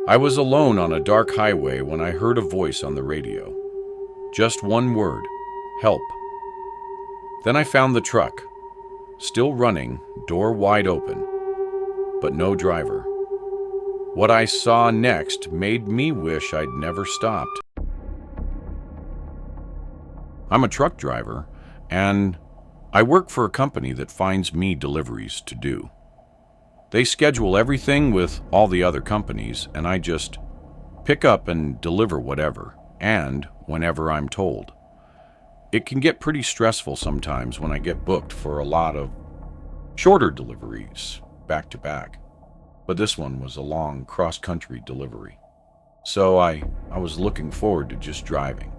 I was alone on a dark highway when I heard a voice on the radio. Just one word: help. Then I found the truck, still running, door wide open, but no driver. What I saw next made me wish I'd never stopped. I'm a truck driver, and I work for a company that finds me deliveries to do. They schedule everything with all the other companies, and I just pick up and deliver whatever, and whenever I'm told. It can get pretty stressful sometimes when I get booked for a lot of shorter deliveries, back to back. But this one was a long cross-country delivery. So I was looking forward to just driving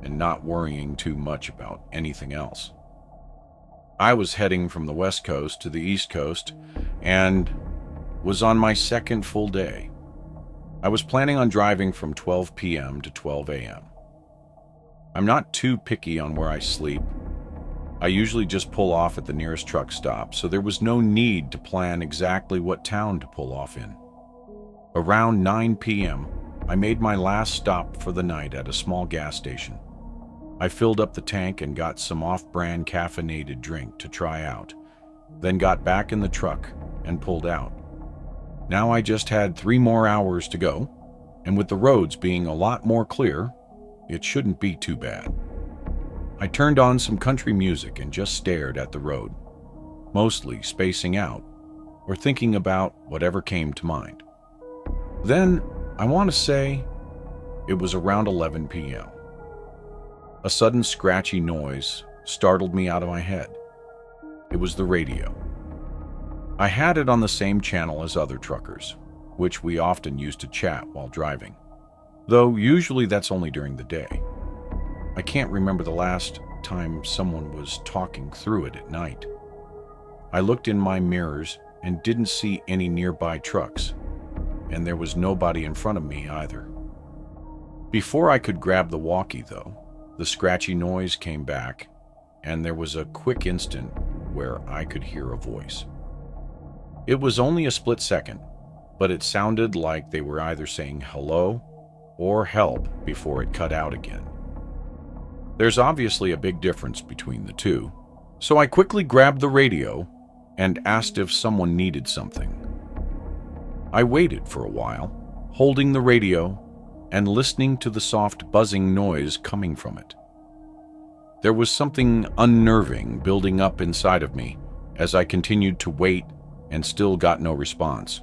and not worrying too much about anything else. I was heading from the West Coast to the East Coast and was on my second full day. I was planning on driving from 12 p.m. to 12 a.m. I'm not too picky on where I sleep. I usually just pull off at the nearest truck stop, so there was no need to plan exactly what town to pull off in. Around 9 p.m., I made my last stop for the night at a small gas station. I filled up the tank and got some off-brand caffeinated drink to try out, then got back in the truck and pulled out. Now I just had 3 more hours to go, and with the roads being a lot more clear, it shouldn't be too bad. I turned on some country music and just stared at the road, mostly spacing out or thinking about whatever came to mind. Then, I want to say, it was around 11 p.m. A sudden scratchy noise startled me out of my head. It was the radio. I had it on the same channel as other truckers, which we often use to chat while driving, though usually that's only during the day. I can't remember the last time someone was talking through it at night. I looked in my mirrors and didn't see any nearby trucks, and there was nobody in front of me either. Before I could grab the walkie, though, the scratchy noise came back, and there was a quick instant where I could hear a voice. It was only a split second, but it sounded like they were either saying hello or help before it cut out again. There's obviously a big difference between the two, so I quickly grabbed the radio and asked if someone needed something. I waited for a while, holding the radio and listening to the soft buzzing noise coming from it. There was something unnerving building up inside of me as I continued to wait and still got no response.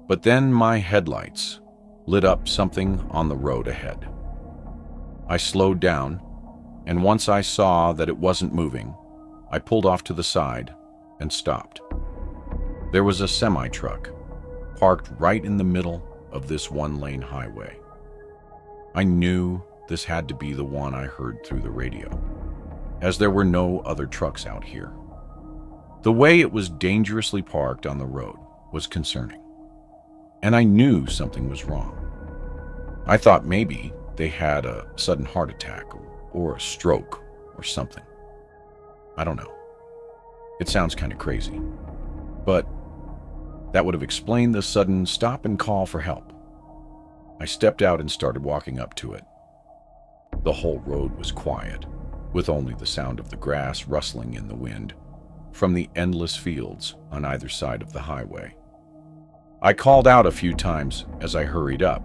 But then my headlights lit up something on the road ahead. I slowed down, and once I saw that it wasn't moving, I pulled off to the side and stopped. There was a semi-truck parked right in the middle of this one-lane highway. I knew this had to be the one I heard through the radio, as there were no other trucks out here. The way it was dangerously parked on the road was concerning, and I knew something was wrong. I thought maybe they had a sudden heart attack or a stroke or something. I don't know. It sounds kind of crazy, but that would have explained the sudden stop and call for help. I stepped out and started walking up to it. The whole road was quiet, with only the sound of the grass rustling in the wind from the endless fields on either side of the highway. I called out a few times as I hurried up,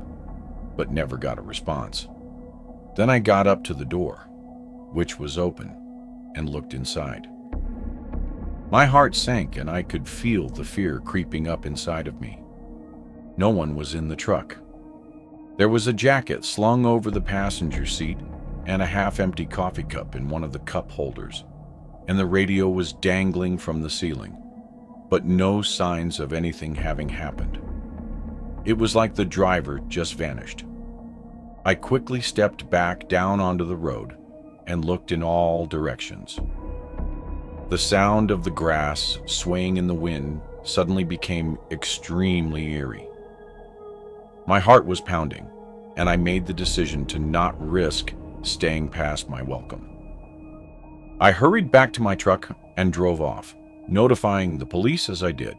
but never got a response. Then I got up to the door, which was open, and looked inside. My heart sank and I could feel the fear creeping up inside of me. No one was in the truck. There was a jacket slung over the passenger seat and a half-empty coffee cup in one of the cup holders, and the radio was dangling from the ceiling, but no signs of anything having happened. It was like the driver just vanished. I quickly stepped back down onto the road and looked in all directions. The sound of the grass swaying in the wind suddenly became extremely eerie. My heart was pounding, and I made the decision to not risk staying past my welcome. I hurried back to my truck and drove off, notifying the police as I did.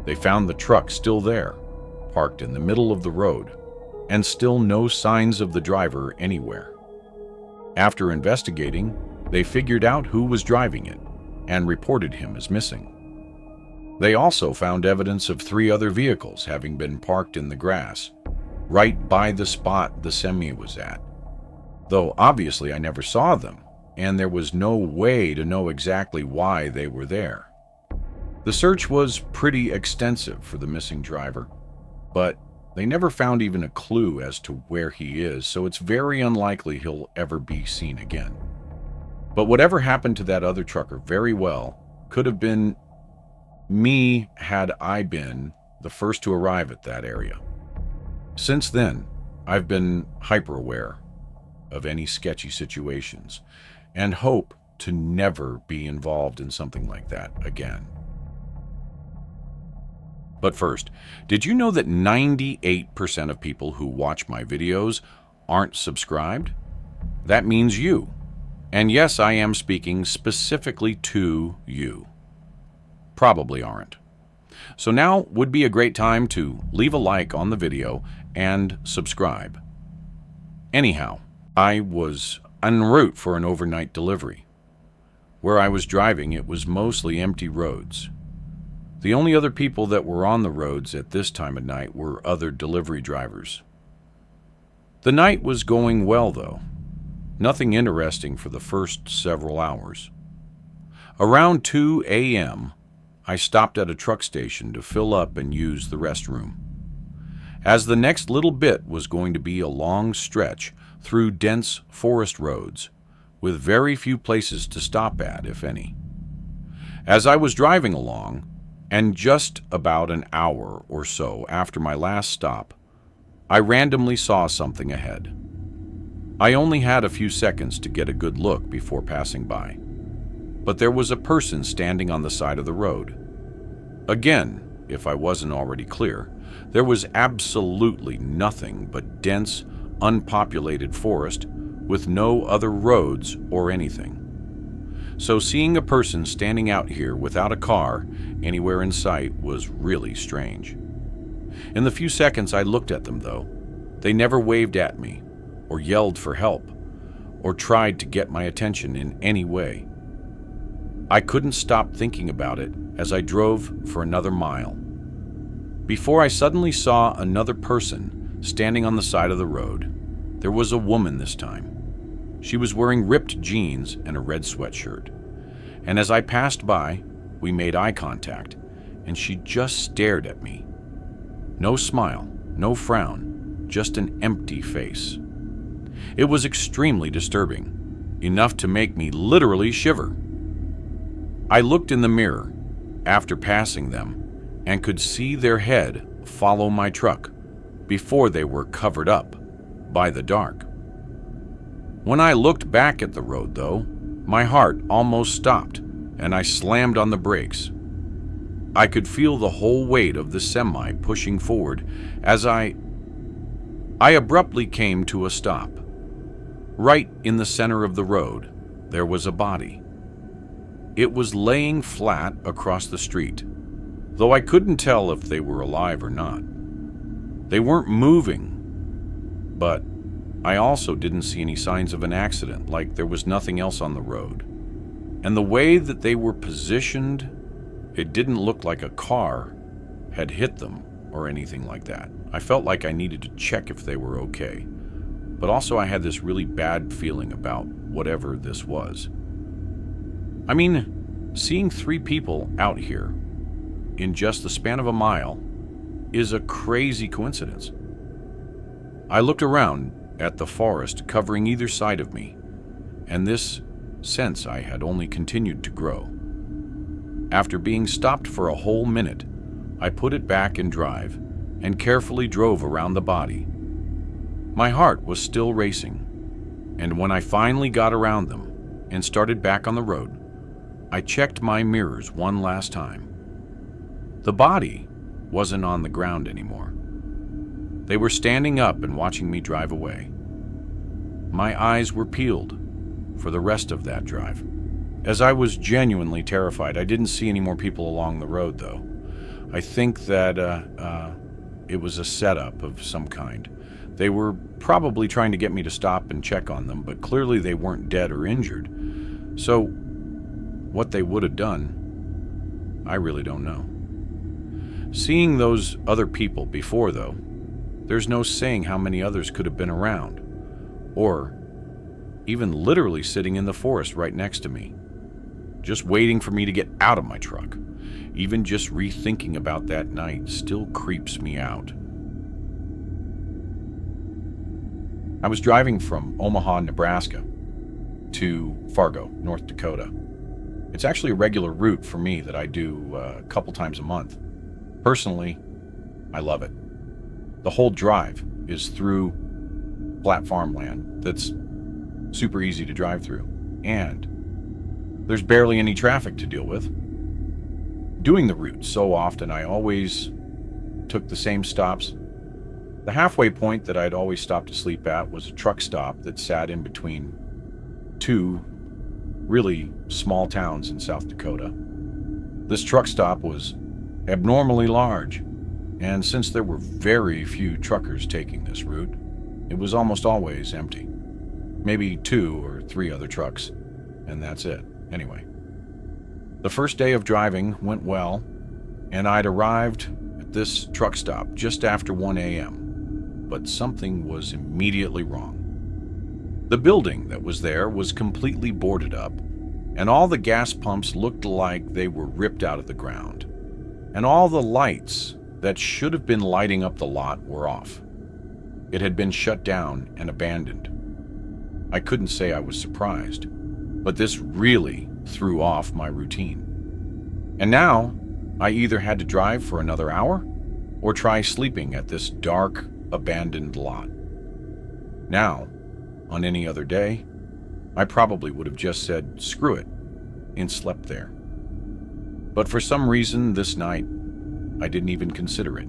They found the truck still there, parked in the middle of the road, and still no signs of the driver anywhere. After investigating, they figured out who was driving it and reported him as missing. They also found evidence of 3 other vehicles having been parked in the grass, right by the spot the semi was at. Though obviously I never saw them, and there was no way to know exactly why they were there. The search was pretty extensive for the missing driver, but they never found even a clue as to where he is, so it's very unlikely he'll ever be seen again. But whatever happened to that other trucker very well could have been me had I been the first to arrive at that area. Since then, I've been hyper-aware of any sketchy situations and hope to never be involved in something like that again. But first, did you know that 98% of people who watch my videos aren't subscribed? That means you. And yes, I am speaking specifically to you. Probably aren't. So now would be a great time to leave a like on the video and subscribe. Anyhow, I was en route for an overnight delivery. Where I was driving, it was mostly empty roads. The only other people that were on the roads at this time of night were other delivery drivers. The night was going well, though. Nothing interesting for the first several hours. Around 2 a.m., I stopped at a truck station to fill up and use the restroom. As the next little bit was going to be a long stretch through dense forest roads, with very few places to stop at, if any. As I was driving along, and just about an hour or so after my last stop, I randomly saw something ahead. I only had a few seconds to get a good look before passing by, but there was a person standing on the side of the road. Again, if I wasn't already clear, there was absolutely nothing but dense, unpopulated forest with no other roads or anything. So seeing a person standing out here without a car anywhere in sight was really strange. In the few seconds I looked at them, though, they never waved at me, or yelled for help, or tried to get my attention in any way. I couldn't stop thinking about it as I drove for another mile, before I suddenly saw another person standing on the side of the road. There was a woman this time. She was wearing ripped jeans and a red sweatshirt. And as I passed by, we made eye contact, and she just stared at me. No smile, no frown, just an empty face. It was extremely disturbing, enough to make me literally shiver. I looked in the mirror after passing them and could see their head follow my truck before they were covered up by the dark. When I looked back at the road, though, my heart almost stopped, and I slammed on the brakes. I could feel the whole weight of the semi pushing forward as I abruptly came to a stop. Right in the center of the road, there was a body. It was laying flat across the street, though I couldn't tell if they were alive or not. They weren't moving, but I also didn't see any signs of an accident, like there was nothing else on the road. And the way that they were positioned, it didn't look like a car had hit them or anything like that. I felt like I needed to check if they were okay, but also I had this really bad feeling about whatever this was. I mean, seeing 3 people out here in just the span of a mile is a crazy coincidence. I looked around at the forest covering either side of me, and this sense I had only continued to grow. After being stopped for a whole minute, I put it back in drive and carefully drove around the body. My heart was still racing, and when I finally got around them and started back on the road, I checked my mirrors one last time. The body wasn't on the ground anymore. They were standing up and watching me drive away. My eyes were peeled for the rest of that drive. As I was genuinely terrified, I didn't see any more people along the road, though. I think that it was a setup of some kind. They were probably trying to get me to stop and check on them, but clearly they weren't dead or injured. So, what they would have done, I really don't know. Seeing those other people before, though, there's no saying how many others could have been around, or even literally sitting in the forest right next to me, just waiting for me to get out of my truck. Even just rethinking about that night still creeps me out. I was driving from Omaha, Nebraska to Fargo, North Dakota. It's actually a regular route for me that I do a couple times a month. Personally, I love it. The whole drive is through flat farmland that's super easy to drive through, and there's barely any traffic to deal with. Doing the route so often, I always took the same stops. The halfway point that I'd always stop to sleep at was a truck stop that sat in between two really small towns in South Dakota. This truck stop was abnormally large, and since there were very few truckers taking this route, it was almost always empty. Maybe 2 or 3 other trucks, and that's it. Anyway, the first day of driving went well, and I'd arrived at this truck stop just after 1 a.m., but something was immediately wrong. The building that was there was completely boarded up, and all the gas pumps looked like they were ripped out of the ground, and all the lights that should have been lighting up the lot were off. It had been shut down and abandoned. I couldn't say I was surprised, but this really threw off my routine. And now, I either had to drive for another hour or try sleeping at this dark, abandoned lot. Now, on any other day, I probably would have just said, screw it, and slept there. But for some reason this night, I didn't even consider it.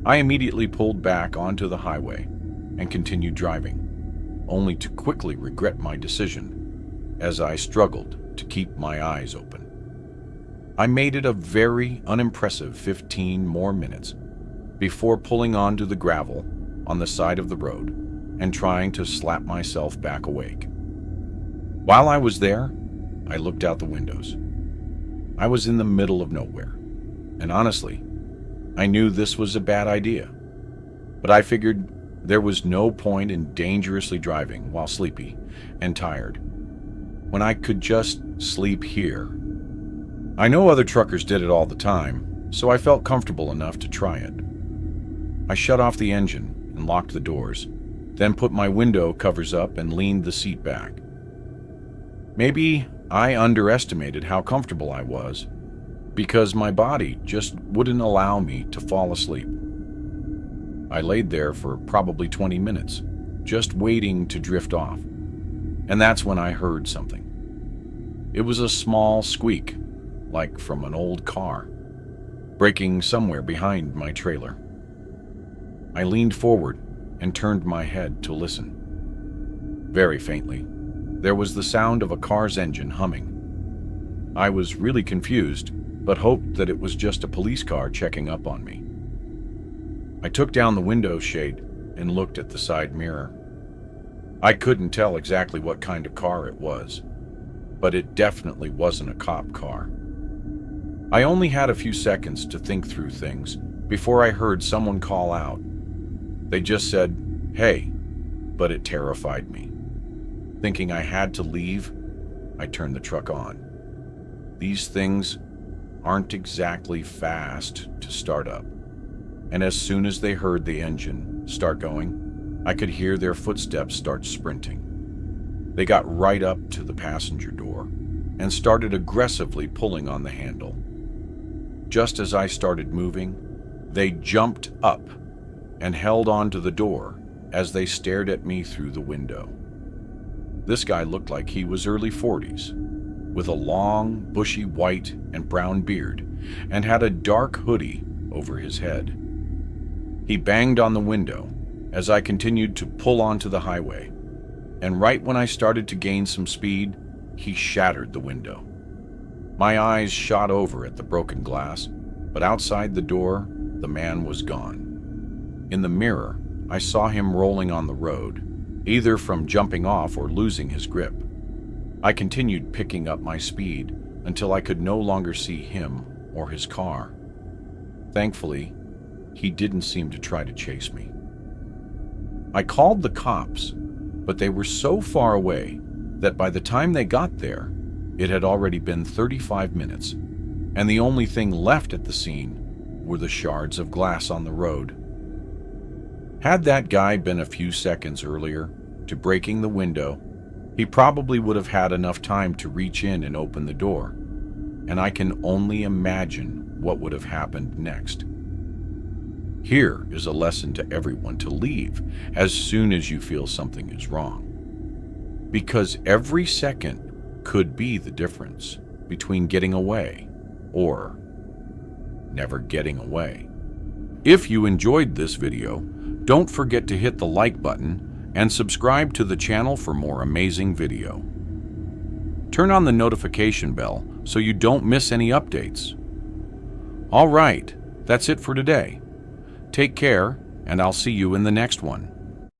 I immediately pulled back onto the highway and continued driving, only to quickly regret my decision as I struggled to keep my eyes open. I made it a very unimpressive 15 more minutes before pulling onto the gravel on the side of the road and trying to slap myself back awake. While I was there, I looked out the windows. I was in the middle of nowhere, and honestly, I knew this was a bad idea, but I figured there was no point in dangerously driving while sleepy and tired when I could just sleep here. I know other truckers did it all the time, so I felt comfortable enough to try it. I shut off the engine and locked the doors, then put my window covers up and leaned the seat back. Maybe I underestimated how comfortable I was because my body just wouldn't allow me to fall asleep. I laid there for probably 20 minutes, just waiting to drift off, and that's when I heard something. It was a small squeak, like from an old car, braking somewhere behind my trailer. I leaned forward and turned my head to listen. Very faintly, there was the sound of a car's engine humming. I was really confused, but hoped that it was just a police car checking up on me. I took down the window shade and looked at the side mirror. I couldn't tell exactly what kind of car it was, but it definitely wasn't a cop car. I only had a few seconds to think through things before I heard someone call out. They just said, "Hey," but it terrified me. Thinking I had to leave, I turned the truck on. These things aren't exactly fast to start up, and as soon as they heard the engine start going, I could hear their footsteps start sprinting. They got right up to the passenger door and started aggressively pulling on the handle. Just as I started moving, they jumped up and held onto the door as they stared at me through the window. This guy looked like he was early 40s, with a long, bushy white and brown beard, and had a dark hoodie over his head. He banged on the window as I continued to pull onto the highway, and right when I started to gain some speed, he shattered the window. My eyes shot over at the broken glass, but outside the door, the man was gone. In the mirror, I saw him rolling on the road, either from jumping off or losing his grip. I continued picking up my speed until I could no longer see him or his car. Thankfully, he didn't seem to try to chase me. I called the cops, but they were so far away that by the time they got there, it had already been 35 minutes, and the only thing left at the scene were the shards of glass on the road. Had that guy been a few seconds earlier to breaking the window, he probably would have had enough time to reach in and open the door, and I can only imagine what would have happened next. Here is a lesson to everyone to leave as soon as you feel something is wrong, because every second could be the difference between getting away or never getting away. If you enjoyed this video, don't forget to hit the like button and subscribe to the channel for more amazing video. Turn on the notification bell so you don't miss any updates. All right, that's it for today. Take care, and I'll see you in the next one.